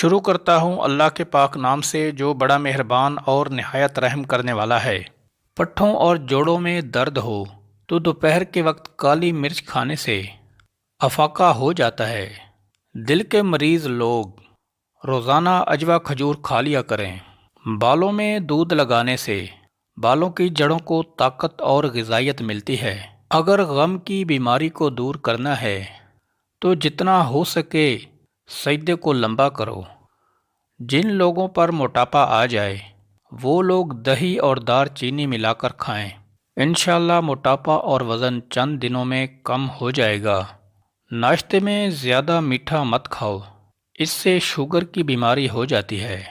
شروع کرتا ہوں اللہ کے پاک نام سے جو بڑا مہربان اور نہایت رحم کرنے والا ہے۔ پٹھوں اور جوڑوں میں درد ہو تو دوپہر کے وقت کالی مرچ کھانے سے افاقہ ہو جاتا ہے۔ دل کے مریض لوگ روزانہ اجوا کھجور کھا لیا کریں۔ بالوں میں دودھ لگانے سے بالوں کی جڑوں کو طاقت اور غذائیت ملتی ہے۔ اگر غم کی بیماری کو دور کرنا ہے تو جتنا ہو سکے سجدے کو لمبا کرو۔ جن لوگوں پر موٹاپا آ جائے وہ لوگ دہی اور دار چینی ملا کر کھائیں۔ انشاءاللہ موٹاپا اور وزن چند دنوں میں کم ہو جائے گا۔ ناشتے میں زیادہ میٹھا مت کھاؤ، اس سے شوگر کی بیماری ہو جاتی ہے۔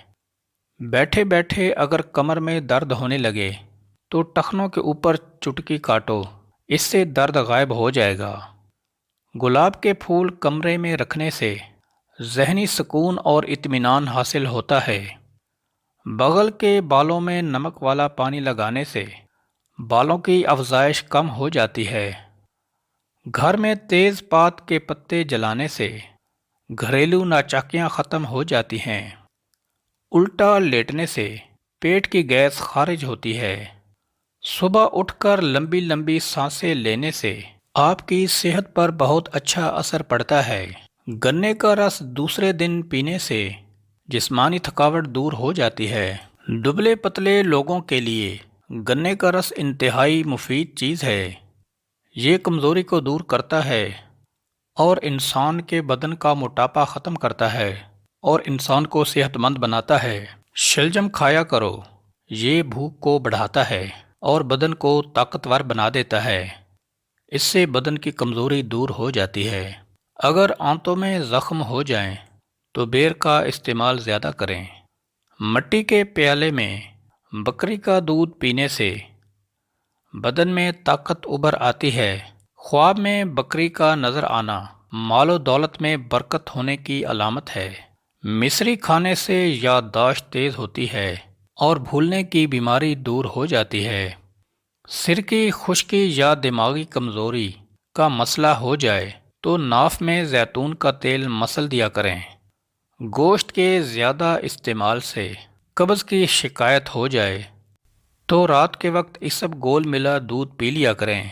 بیٹھے بیٹھے اگر کمر میں درد ہونے لگے تو ٹخنوں کے اوپر چٹکی کاٹو، اس سے درد غائب ہو جائے گا۔ گلاب کے پھول کمرے میں رکھنے سے ذہنی سکون اور اطمینان حاصل ہوتا ہے۔ بغل کے بالوں میں نمک والا پانی لگانے سے بالوں کی افزائش کم ہو جاتی ہے۔ گھر میں تیز پات کے پتے جلانے سے گھریلو ناچاکیاں ختم ہو جاتی ہیں۔ الٹا لیٹنے سے پیٹ کی گیس خارج ہوتی ہے۔ صبح اٹھ کر لمبی لمبی سانسیں لینے سے آپ کی صحت پر بہت اچھا اثر پڑتا ہے۔ گنے کا رس دوسرے دن پینے سے جسمانی تھکاوٹ دور ہو جاتی ہے۔ دبلے پتلے لوگوں کے لیے گنے کا رس انتہائی مفید چیز ہے۔ یہ کمزوری کو دور کرتا ہے اور انسان کے بدن کا موٹاپا ختم کرتا ہے اور انسان کو صحت مند بناتا ہے۔ شلجم کھایا کرو، یہ بھوک کو بڑھاتا ہے اور بدن کو طاقتور بنا دیتا ہے۔ اس سے بدن کی کمزوری دور ہو جاتی ہے۔ اگر آنتوں میں زخم ہو جائیں تو بیر کا استعمال زیادہ کریں۔ مٹی کے پیالے میں بکری کا دودھ پینے سے بدن میں طاقت ابھر آتی ہے۔ خواب میں بکری کا نظر آنا مال و دولت میں برکت ہونے کی علامت ہے۔ مصری کھانے سے یادداشت تیز ہوتی ہے اور بھولنے کی بیماری دور ہو جاتی ہے۔ سر کی خشکی یا دماغی کمزوری کا مسئلہ ہو جائے تو ناف میں زیتون کا تیل مسل دیا کریں۔ گوشت کے زیادہ استعمال سے قبض کی شکایت ہو جائے تو رات کے وقت اسب گول ملا دودھ پی لیا کریں،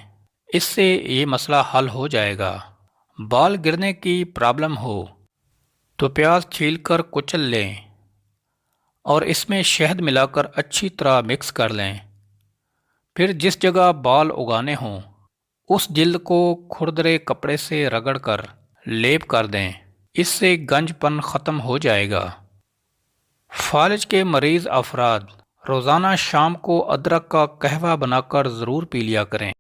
اس سے یہ مسئلہ حل ہو جائے گا۔ بال گرنے کی پرابلم ہو تو پیاز چھیل کر کچل لیں اور اس میں شہد ملا کر اچھی طرح مکس کر لیں۔ پھر جس جگہ بال اگانے ہوں اس جلد کو کھردرے کپڑے سے رگڑ کر لیپ کر دیں، اس سے گنج پن ختم ہو جائے گا۔ فالج کے مریض افراد روزانہ شام کو ادرک کا قہوہ بنا کر ضرور پی لیا کریں۔